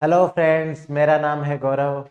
Hello friends, मेरा नाम है गौरव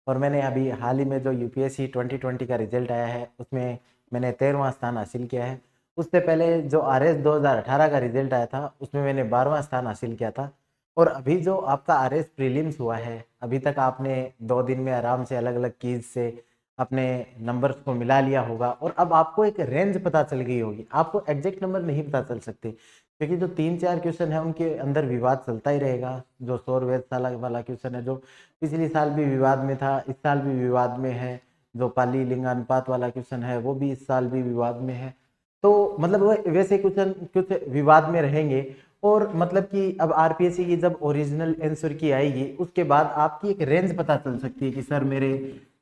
और मैंने अभी हाल ही में जो यूपीएससी 2020 का रिजल्ट आया है उसमें मैंने 13वां स्थान हासिल किया है। उससे पहले जो आरएस 2018 का रिजल्ट आया था उसमें मैंने 12वां स्थान हासिल किया था। और अभी जो आपका आरएस प्रीलिम्स हुआ है, अभी तक आपने 2 दिन में आराम से अलग अलग कीज से अपने नंबर्स को मिला लिया होगा और अब आपको एक रेंज पता चल गई होगी। आपको एग्जैक्ट नंबर नहीं पता चल सकते क्योंकि जो 3-4 क्वेश्चन है उनके अंदर विवाद चलता ही रहेगा। जो सौर वेधशाला वाला क्वेश्चन है जो पिछले साल भी विवाद में था, इस साल भी विवाद में है। जो पाली लिंगानुपात वाला क्वेश्चन है वो भी इस साल भी विवाद में है। तो मतलब वैसे क्वेश्चन कुछ विवाद में रहेंगे। और मतलब कि अब आरपीएससी की जब ओरिजिनल आंसर की आएगी उसके बाद आपकी एक रेंज पता चल सकती है कि सर मेरे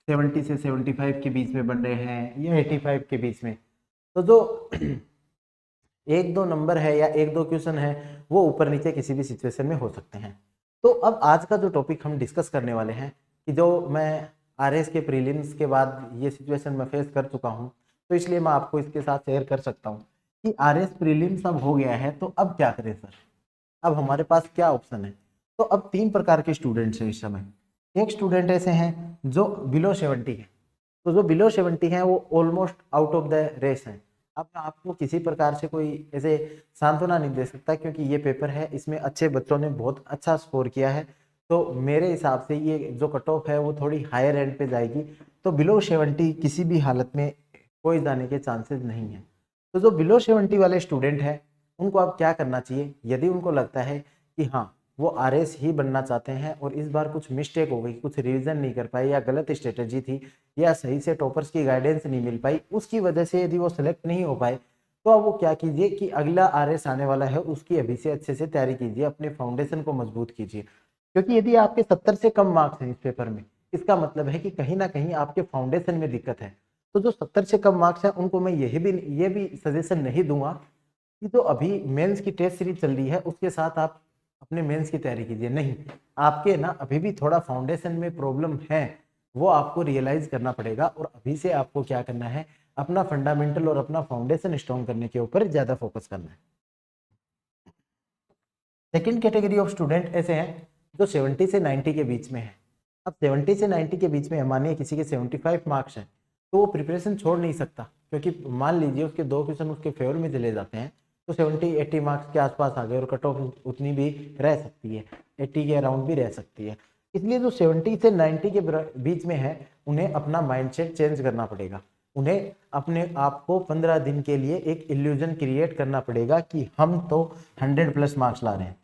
70 से 75 के बीच में बन रहे हैं या 85 के बीच में। तो जो एक दो नंबर है या एक दो क्वेश्चन है वो ऊपर नीचे किसी भी सिचुएशन में हो सकते हैं। तो अब आज का जो टॉपिक हम डिस्कस करने वाले हैं कि जो मैं आरएस के प्रीलिम्स के बाद ये सिचुएशन में फेस कर चुका हूँ, तो इसलिए मैं आपको इसके साथ शेयर कर सकता हूँ कि आरएस प्रीलिम्स अब हो गया है तो अब क्या करें सर। अब हमारे पास क्या ऑप्शन है। तो अब 3 प्रकार के स्टूडेंट्स हैं इस समय। एक स्टूडेंट ऐसे हैं जो बिलो 70 है। तो जो बिलो 70 है वो almost out of the race है। अब मैं आपको किसी प्रकार से कोई ऐसे सांत्वना नहीं दे सकता क्योंकि ये पेपर है, इसमें अच्छे बच्चों ने बहुत अच्छा स्कोर किया है। तो मेरे हिसाब से ये जो कट ऑफ है वो थोड़ी हायर एंड पे जाएगी। तो बिलो 70 किसी भी हालत में कोई जाने के चांसेस नहीं है। तो जो बिलो 70 वाले स्टूडेंट हैं उनको अब क्या करना चाहिए, यदि उनको लगता है कि हाँ वो आरएस ही बनना चाहते हैं और इस बार कुछ मिस्टेक हो गई, कुछ रिवीजन नहीं कर पाए या गलत स्ट्रेटेजी थी या सही से टॉपर्स की गाइडेंस नहीं मिल पाई, उसकी वजह से यदि वो सिलेक्ट नहीं हो पाए, तो अब वो क्या कीजिए कि अगला आरएस आने वाला है उसकी अभी से अच्छे से तैयारी कीजिए, अपने फाउंडेशन को मजबूत कीजिए। क्योंकि यदि आपके 70 से कम मार्क्स हैं इस पेपर में, इसका मतलब है कि कहीं ना कहीं आपके फाउंडेशन में दिक्कत है। तो जो 70 से कम मार्क्स हैं उनको मैं ये भी सजेशन नहीं दूंगा कि जो अभी मेंस की टेस्ट सीरीज चल रही है उसके साथ आप अपने मेंस की तैयारी कीजिए। नहीं, आपके ना अभी भी थोड़ा फाउंडेशन में प्रॉब्लम है, वो आपको रियलाइज करना पड़ेगा और अभी से आपको क्या करना है, अपना फंडामेंटल और अपना फाउंडेशन स्ट्रॉन्ग करने के ऊपर ज्यादा फोकस करना है। सेकेंड कैटेगरी ऑफ स्टूडेंट ऐसे हैं जो 70 से 90 के बीच में है। अब 70 से 90 के बीच में मानिए किसी के 75 मार्क्स हैं, तो वो प्रिपरेशन छोड़ नहीं सकता क्योंकि मान लीजिए उसके 2 क्वेश्चन उसके फेवर में चले जाते हैं तो 70-80 मार्क्स के आसपास आ गए और कट ऑफ उतनी भी रह सकती है, 80 के अराउंड भी रह सकती है। इसलिए जो 70 से 90 के बीच में है उन्हें अपना माइंडसेट चेंज करना पड़ेगा। उन्हें अपने आप को 15 दिन के लिए एक इल्यूजन क्रिएट करना पड़ेगा कि हम तो 100+ मार्क्स ला रहे हैं।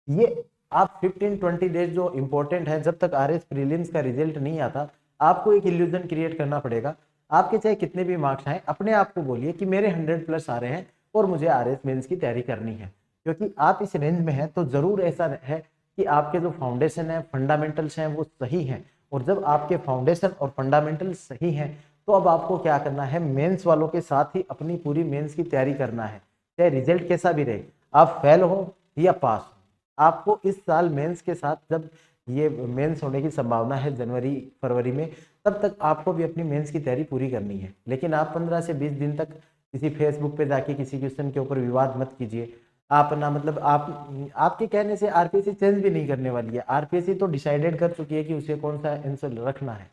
ये आप 15-20 डेज जो इंपॉर्टेंट है, जब तक आरएस प्रीलिम्स का रिजल्ट नहीं आता, आपको एक इल्यूजन क्रिएट करना पड़ेगा। आपके चाहे कितने भी मार्क्स आए, अपने आप को बोलिए कि मेरे 100+ आ रहे हैं और मुझे आरएस मेंस की तैयारी करनी है। क्योंकि आप इस रेंज में हैं तो जरूर ऐसा है कि आपके जो फाउंडेशन है, फंडामेंटल्स हैं वो सही हैं। और जब आपके फाउंडेशन और फंडामेंटल सही हैं तो अब आपको क्या करना है, मेंस वालों के साथ ही अपनी पूरी मेंस की तैयारी करना है। चाहे रिजल्ट कैसा भी रहे, आप फेल हो या पास हो, आपको इस साल मेंस के साथ, जब ये मेंस होने की संभावना है जनवरी फरवरी में, तब तक आपको भी अपनी मेंस की तैयारी पूरी करनी है। लेकिन आप 15 से 20 दिन तक किसी फेसबुक पे जाके किसी क्वेश्चन के ऊपर विवाद मत कीजिए। आप ना मतलब आप आपके कहने से आरपीएससी चेंज भी नहीं करने वाली है। आरपीएससी तो डिसाइडेड कर चुकी है कि उसे कौन सा आंसर रखना है।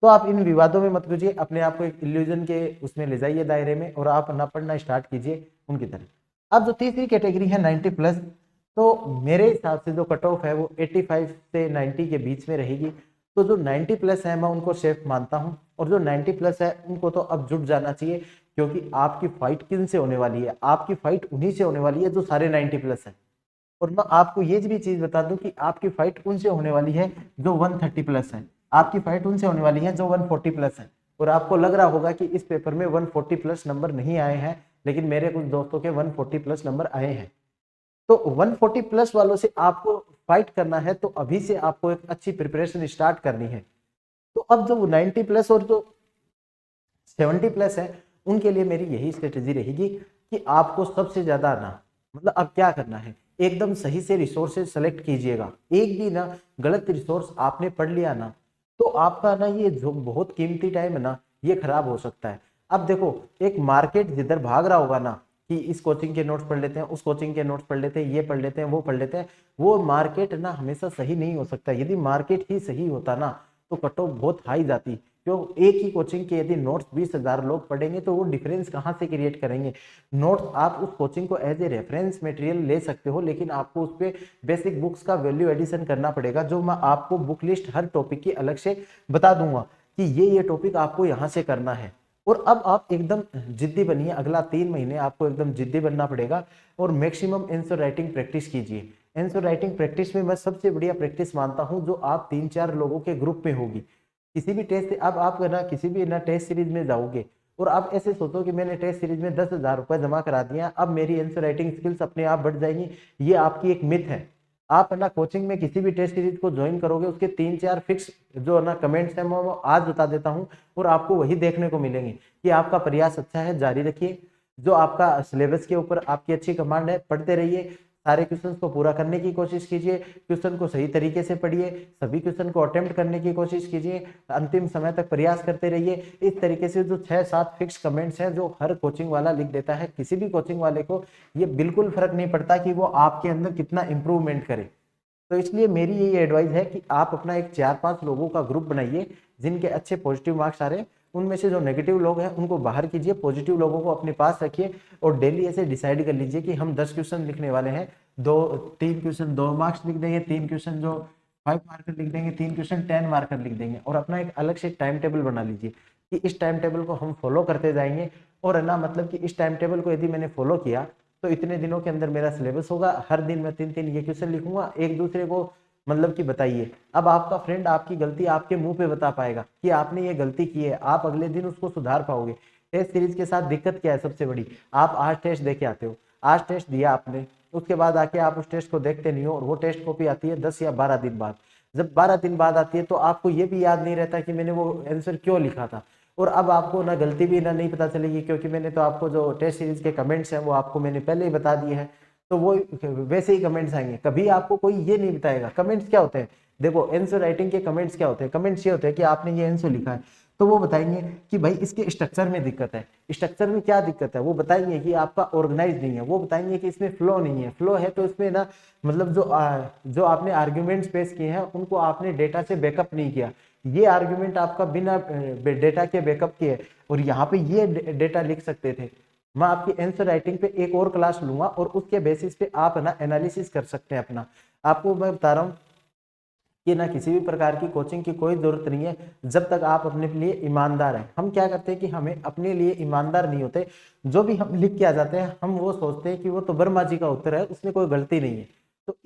तो आप इन विवादों में मत कीजिए, अपने आप को एक इल्यूजन के उसमें ले जाइए दायरे में और आप ना पढ़ना स्टार्ट कीजिए उनकी तरह। अब जो तीसरी कैटेगरी है 90+, तो मेरे हिसाब से जो कट ऑफ है वो 85 से 90 के बीच में रहेगी। तो जो 90+ है मैं उनको सेफ मानता हूं और जो 90+ है उनको तो अब जुट जाना चाहिए क्योंकि आपकी फाइट किन से होने वाली है, आपकी फाइट उन्हीं से होने वाली है जो सारे 90+ है। और मैं आपको ये भी चीज बता दूं कि आपकी फाइट उनसे होने वाली है जो 130+ है, आपकी फाइट उनसे होने वाली है जो 140+ है। और आपको लग रहा होगा कि इस पेपर में 140+ नंबर नहीं आए हैं, लेकिन मेरे कुछ दोस्तों के 140+ नंबर आए हैं। तो 140+ वालों से आपको फाइट करना है तो अभी से आपको एक अच्छी प्रिपरेशन स्टार्ट करनी है। तो अब जो 90+ और जो 70+ है उनके लिए मेरी यही स्ट्रेटेजी रहेगी कि आपको सबसे ज्यादा ना, मतलब अब क्या करना है, एकदम सही से रिसोर्सेज सेलेक्ट कीजिएगा। एक भी ना गलत रिसोर्स आपने पढ़ लिया ना तो आपका ना ये जो बहुत कीमती टाइम है ना ये खराब हो सकता है। अब देखो, एक मार्केट जिधर भाग रहा होगा ना कि इस कोचिंग के नोट्स पढ़ लेते हैं, उस कोचिंग के नोट्स पढ़ लेते हैं, ये पढ़ लेते हैं, वो पढ़ लेते हैं। वो मार्केट ना हमेशा सही नहीं हो सकता। यदि मार्केट ही सही होता ना तो कट ऑफ बहुत हाई जाती। क्यों? एक ही कोचिंग के यदि नोट्स 20,000 लोग पढ़ेंगे तो वो डिफरेंस कहाँ से क्रिएट करेंगे? नोट्स आप उस कोचिंग को एज ए रेफरेंस मटेरियल ले सकते हो, लेकिन आपको उस पर बेसिक बुक्स का वैल्यू एडिशन करना पड़ेगा, जो मैं आपको बुक लिस्ट हर टॉपिक की अलग से बता दूंगा कि ये टॉपिक आपको यहाँ से करना है। और अब आप एकदम जिद्दी बनिए, अगला 3 महीने आपको एकदम जिद्दी बनना पड़ेगा और मैक्सिमम आंसर राइटिंग प्रैक्टिस कीजिए। आंसर राइटिंग प्रैक्टिस में मैं सबसे बढ़िया प्रैक्टिस मानता हूं जो आप 3-4 लोगों के ग्रुप में होगी। किसी भी टेस्ट, अब आप ना किसी भी ना टेस्ट सीरीज में जाओगे और आप ऐसे सोचो कि मैंने टेस्ट सीरीज में 10,000 रुपए जमा करा दिया, अब मेरी आंसर राइटिंग स्किल्स अपने आप बढ़ जाएंगी। ये आपकी एक मिथ है। आप ना कोचिंग में किसी भी टेस्ट सीरीज को ज्वाइन करोगे, उसके 3-4 फिक्स जो ना कमेंट्स हैं मैं वो आज बता देता हूँ और आपको वही देखने को मिलेंगे कि आपका प्रयास अच्छा है, जारी रखिए। जो आपका सिलेबस के ऊपर आपकी अच्छी कमांड है, पढ़ते रहिए, सारे क्वेश्चंस को पूरा करने की कोशिश कीजिए, क्वेश्चन को सही तरीके से पढ़िए, सभी क्वेश्चन को अटेम्प्ट करने की कोशिश कीजिए, अंतिम समय तक प्रयास करते रहिए। इस तरीके से जो 6-7 फिक्स कमेंट्स हैं जो हर कोचिंग वाला लिख देता है, किसी भी कोचिंग वाले को ये बिल्कुल फर्क नहीं पड़ता कि वो आपके अंदर कितना इंप्रूवमेंट करे। तो इसलिए मेरी यही एडवाइस है कि आप अपना एक 4-5 लोगों का ग्रुप बनाइए जिनके अच्छे पॉजिटिव मार्क्स आ रहे हैं, उनमें से जो नेगेटिव लोग हैं उनको बाहर कीजिए, पॉजिटिव लोगों को अपने पास रखिए और डेली ऐसे डिसाइड कर लीजिए कि हम 10 क्वेश्चन लिखने वाले हैं, 3 क्वेश्चन 2 मार्क्स लिख देंगे, 3 क्वेश्चन जो 5 मार्कर लिख देंगे, 3 क्वेश्चन 10 मार्कर लिख देंगे। और अपना एक अलग से टाइम टेबल बना लीजिए कि इस टाइम टेबल को हम फॉलो करते जाएंगे और है ना, मतलब कि इस टाइम टेबल को यदि मैंने फॉलो किया तो इतने दिनों के अंदर मेरा सिलेबस होगा, हर दिन मैं 3-3 ये क्वेश्चन लिखूंगा, एक दूसरे को मतलब कि बताइए। अब आपका फ्रेंड आपकी गलती आपके मुंह पे बता पाएगा कि आपने ये गलती की है, आप अगले दिन उसको सुधार पाओगे। टेस्ट सीरीज के साथ दिक्कत क्या है? सबसे बड़ी, आप आज टेस्ट देके आते हो, आज टेस्ट दिया आपने, उसके बाद आके आप उस टेस्ट को देखते नहीं हो और वो टेस्ट कॉपी आती है 10 या 12 दिन बाद। जब 12 दिन बाद आती है तो आपको ये भी याद नहीं रहता कि मैंने वो आंसर क्यों लिखा था। और अब आपको ना गलती भी ना नहीं पता चलेगी, क्योंकि मैंने तो आपको जो टेस्ट सीरीज के कमेंट्स हैं वो आपको मैंने पहले ही बता दिए हैं, तो वो वैसे ही कमेंट्स आएंगे। कभी आपको कोई ये नहीं बताएगा कमेंट्स क्या होते हैं। देखो आंसर राइटिंग के कमेंट्स क्या होते हैं? कमेंट्स ये होते हैं कि आपने ये आंसर लिखा है तो वो बताएंगे कि भाई इसके स्ट्रक्चर में दिक्कत है। स्ट्रक्चर में क्या दिक्कत है? वो बताएंगे कि आपका ऑर्गेनाइज नहीं है, वो बताएंगे कि इसमें फ्लो नहीं है, फ्लो है तो इसमें ना मतलब जो आपने आर्ग्यूमेंट्स पेश किए हैं उनको आपने डेटा से बैकअप नहीं किया, ये आर्ग्यूमेंट आपका बिना डेटा के बैकअप किए और यहाँ पे ये डेटा लिख सकते थे। मैं आपकी आंसर राइटिंग पे एक और क्लास लूंगा और उसके बेसिस पे आप ना एनालिसिस कर सकते हैं अपना। आपको मैं बता रहा हूँ कि ना किसी भी प्रकार की कोचिंग की कोई जरूरत नहीं है जब तक आप अपने लिए ईमानदार हैं। हम क्या करते हैं कि हमें अपने लिए ईमानदार नहीं होते, जो भी हम लिख के आ जाते हैं हम वो सोचते हैं कि वो तो वर्मा जी का उत्तर है, उसमें कोई गलती नहीं है। तो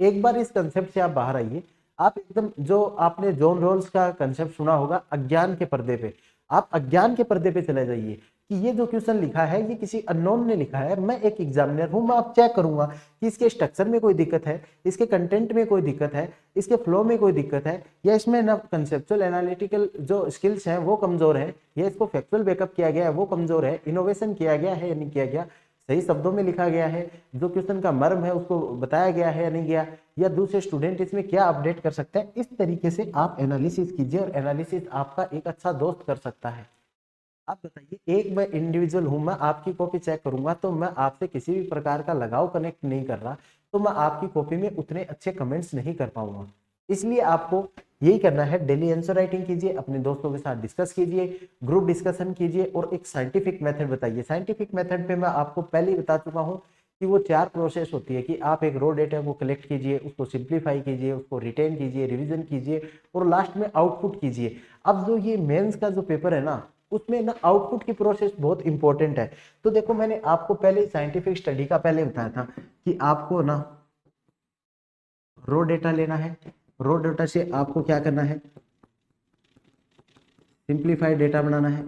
एक बार इस कंसेप्ट से आप बाहर आइए। आप एकदम, जो आपने जॉन रॉल्स का कंसेप्ट सुना होगा अज्ञान के पर्दे पे, आप अज्ञान के पर्दे पे चले जाइए कि ये जो क्वेश्चन लिखा है ये किसी अननोन ने लिखा है, मैं एक एग्जामिनर हूं, मैं अब चेक करूंगा कि इसके स्ट्रक्चर में कोई दिक्कत है, इसके कंटेंट में कोई दिक्कत है, इसके फ्लो में कोई दिक्कत है, या इसमें ना कंसेप्चुअल एनालिटिकल जो स्किल्स हैं वो कमजोर है, या इसको फैक्चुअल बैकअप किया गया है वो कमजोर है, इनोवेशन किया गया है या नहीं किया गया, सही शब्दों में लिखा गया है, जो क्वेश्चन का मर्म है उसको बताया गया है या नहीं गया, या दूसरे स्टूडेंट इसमें क्या अपडेट कर सकते हैं। इस तरीके से आप एनालिसिस कीजिए और एनालिसिस आपका एक अच्छा दोस्त कर सकता है। आप बताइए, एक मैं इंडिविजुअल हूं, मैं आपकी कॉपी चेक करूंगा तो मैं आपसे किसी भी प्रकार का लगाव कनेक्ट नहीं कर रहा, तो मैं आपकी कॉपी में उतने अच्छे कमेंट्स नहीं कर पाऊंगा। इसलिए आपको यही करना है, डेली आंसर राइटिंग कीजिए, अपने दोस्तों के साथ डिस्कस कीजिए, ग्रुप डिस्कशन कीजिए और एक साइंटिफिक मेथड बताइए। साइंटिफिक मेथड पे मैं आपको पहले ही बता चुका हूँ कि वो 4 प्रोसेस होती है कि आप एक रॉ डेटा को कलेक्ट कीजिए, उसको सिंप्लीफाई कीजिए, उसको रिटेन कीजिए, रिवीजन कीजिए और लास्ट में आउटपुट कीजिए। अब जो ये मेंस का जो पेपर है ना, उसमें ना आउटपुट की प्रोसेस बहुत इंपॉर्टेंट है। तो देखो मैंने आपको पहले साइंटिफिक स्टडी का पहले बताया था कि आपको ना रॉ डेटा लेना है, रॉ डेटा से आपको क्या करना है, सिंप्लीफाइड डेटा बनाना है,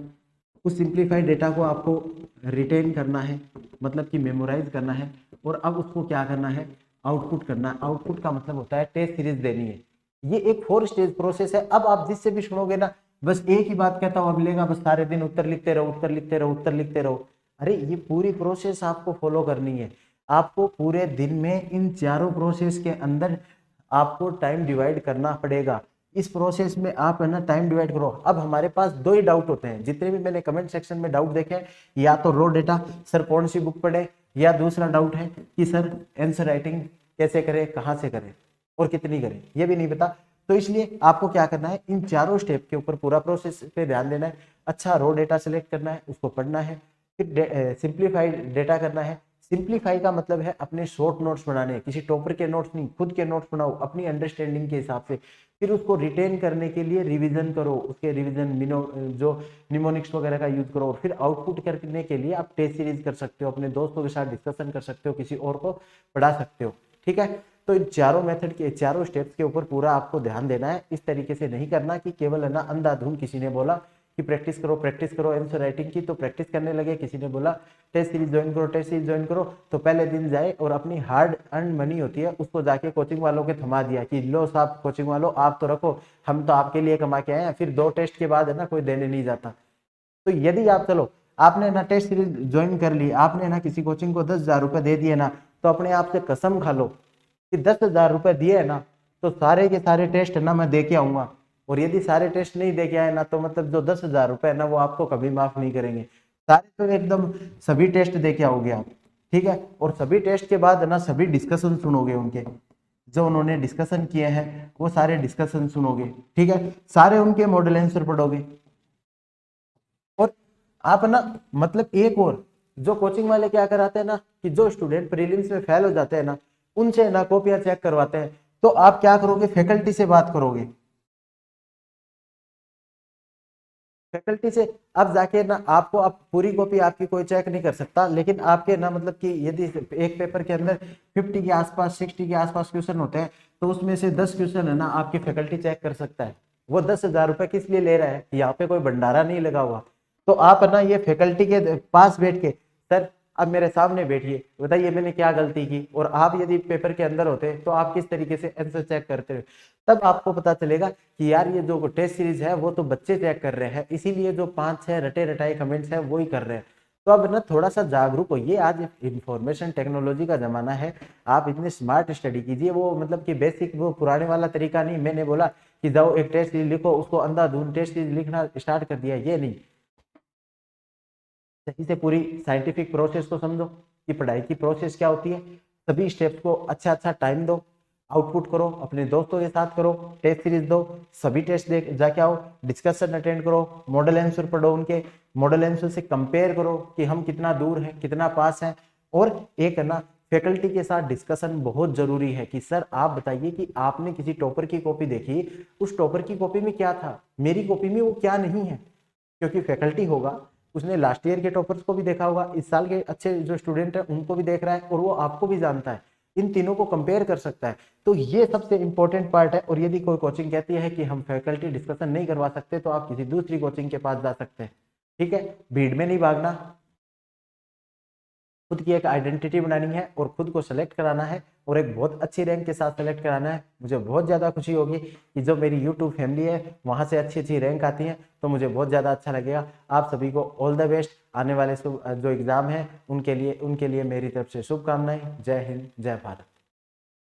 उस सिंप्लीफाइड डेटा को आपको रिटेन करना है, मतलब कि मेमोराइज करना है, और अब उसको क्या करना है, आउटपुट करना है। आउटपुट का मतलब होता है टेस्ट सीरीज देनी है। ये एक 4 स्टेज प्रोसेस है। अब आप जिससे भी सुनोगे ना बस एक ही बात कहता हुआ मिलेगा, बस सारे दिन उत्तर लिखते रहो, उत्तर लिखते रहो, उत्तर लिखते रहो। अरे ये पूरी प्रोसेस आपको फॉलो करनी है। आपको पूरे दिन में इन चारों प्रोसेस के अंदर आपको टाइम डिवाइड करना पड़ेगा। इस प्रोसेस में आप है ना टाइम डिवाइड करो। अब हमारे पास दो ही डाउट होते हैं, जितने भी मैंने कमेंट सेक्शन में डाउट देखे हैं, या तो रो डेटा सर कौन सी बुक पढ़े, या दूसरा डाउट है कि सर आंसर राइटिंग कैसे करें, कहाँ से करें और कितनी करें, ये भी नहीं पता। तो इसलिए आपको क्या करना है, इन चारों स्टेप के ऊपर पूरा प्रोसेस पे ध्यान देना है। अच्छा रो डेटा सेलेक्ट करना है, उसको पढ़ना है, फिर सिंप्लीफाइड डेटा करना है। सिंप्लीफाई का मतलब है अपने शॉर्ट नोट्स बनाने, किसी टॉपर के नोट्स नहीं, खुद के नोट्स बनाओ अपनी अंडरस्टैंडिंग के हिसाब से। फिर उसको रिटेन करने के लिए रिवीजन करो, उसके रिवीजन जो निमोनिक्स वगैरह का यूज करो। फिर आउटपुट करने के लिए आप टेस्ट सीरीज कर सकते हो, अपने दोस्तों के साथ डिस्कशन कर सकते हो, किसी और को पढ़ा सकते हो। ठीक है, तो इन चारों मेथड के चारों स्टेप्स के ऊपर पूरा आपको ध्यान देना है। इस तरीके से नहीं करना कि केवल है ना अंधाधुंध किसी ने बोला कि प्रैक्टिस करो आंसर राइटिंग की, तो प्रैक्टिस करने लगे। किसी ने बोला टेस्ट सीरीज ज्वाइन करो, टेस्ट सीरीज ज्वाइन करो, तो पहले दिन जाए और अपनी हार्ड अर्न मनी होती है उसको जाके कोचिंग वालों के थमा दिया कि लो साहब कोचिंग वालों आप तो रखो, हम तो आपके लिए कमा के आए हैं। फिर 2 टेस्ट के बाद है ना कोई देने नहीं जाता। तो यदि आप चलो आपने ना टेस्ट सीरीज ज्वाइन कर ली, आपने ना किसी कोचिंग को 10,000 रुपए दे दिए ना, तो अपने आप से कसम खा लो कि 10,000 रुपए दिए है ना तो सारे के सारे टेस्ट है ना मैं दे के आऊंगा। और यदि सारे टेस्ट नहीं दे के आए ना, तो मतलब जो 10,000 रुपए है ना वो आपको कभी माफ नहीं करेंगे। सारे तो एकदम सभी टेस्ट दे के आओगे आप। ठीक है, और सभी टेस्ट के बाद है ना सभी डिस्कशन सुनोगे उनके, जो उन्होंने डिस्कशन किए हैं वो सारे डिस्कशन सुनोगे। ठीक है, सारे उनके मॉडल आंसर पढ़ोगे। और आप ना मतलब एक और जो कोचिंग वाले क्या कराते हैं ना कि जो स्टूडेंट प्रीलिम्स में फेल हो जाते हैं ना उनसे ना कॉपियां चेक करवाते हैं। तो आप क्या करोगे, फैकल्टी से बात करोगे, फैकल्टी से अब जाके ना आपको अब पूरी कॉपी आपकी कोई चेक नहीं कर सकता, लेकिन आपके ना मतलब कि यदि एक पेपर के अंदर 50 के आसपास 60 के आसपास क्वेश्चन होते हैं, तो उसमें से 10 क्वेश्चन है ना आपकी फैकल्टी चेक कर सकता है। वो 10,000 रुपए किस लिए ले रहा है, यहाँ पे कोई भंडारा नहीं लगा हुआ। तो आप है ना ये फैकल्टी के पास बैठ के सर अब मेरे सामने बैठिए, बताइए मैंने क्या गलती की, और आप यदि पेपर के अंदर होते तो आप किस तरीके से आंसर चेक करते हो, तब आपको पता चलेगा कि यार ये जो टेस्ट सीरीज है वो तो बच्चे चेक कर रहे हैं, इसीलिए जो 5-6 रटे रटाए कमेंट्स हैं वो ही कर रहे हैं। तो अब ना थोड़ा सा जागरूक होइए, आज इंफॉर्मेशन टेक्नोलॉजी का जमाना है, आप इतनी स्मार्ट स्टडी कीजिए। वो मतलब कि बेसिक वो पुराने वाला तरीका नहीं, मैंने बोला कि जाओ एक टेस्ट सीरीज लिखो, उसको अंधाधुंध टेस्ट सीरीज लिखना स्टार्ट कर दिया, ये नहीं। सही से पूरी साइंटिफिक प्रोसेस को समझो कि पढ़ाई की प्रोसेस क्या होती है, सभी स्टेप्स को अच्छा अच्छा टाइम दो, आउटपुट करो, अपने दोस्तों के साथ करो, टेस्ट सीरीज दो, सभी टेस्ट देख जाके आओ, डिस्कशन अटेंड करो, मॉडल आंसर पढ़ो, उनके मॉडल आंसर से कंपेयर करो कि हम कितना दूर हैं, कितना पास हैं। और एक है ना फैकल्टी के साथ डिस्कशन बहुत जरूरी है कि सर आप बताइए कि आपने किसी टॉपर की कॉपी देखी, उस टॉपर की कॉपी में क्या था, मेरी कॉपी में वो क्या नहीं है। क्योंकि फैकल्टी होगा उसने लास्ट ईयर के टॉपर्स को भी देखा होगा, इस साल के अच्छे जो स्टूडेंट है उनको भी देख रहा है, और वो आपको भी जानता है, इन तीनों को कंपेयर कर सकता है। तो ये सबसे इंपॉर्टेंट पार्ट है। और यदि कोई कोचिंग कहती है कि हम फैकल्टी डिस्कशन नहीं करवा सकते, तो आप किसी दूसरी कोचिंग के पास जा सकते हैं। ठीक है, भीड़ में नहीं भागना, खुद की एक आइडेंटिटी बनानी है और खुद को सेलेक्ट कराना है, और एक बहुत अच्छी रैंक के साथ सेलेक्ट कराना है। मुझे बहुत ज़्यादा खुशी होगी कि जो मेरी यूट्यूब फैमिली है वहाँ से अच्छी अच्छी रैंक आती है, तो मुझे बहुत ज़्यादा अच्छा लगेगा। आप सभी को ऑल द बेस्ट, आने वाले जो एग्ज़ाम है उनके लिए मेरी तरफ से शुभकामनाएं। जय हिंद, जय भारत।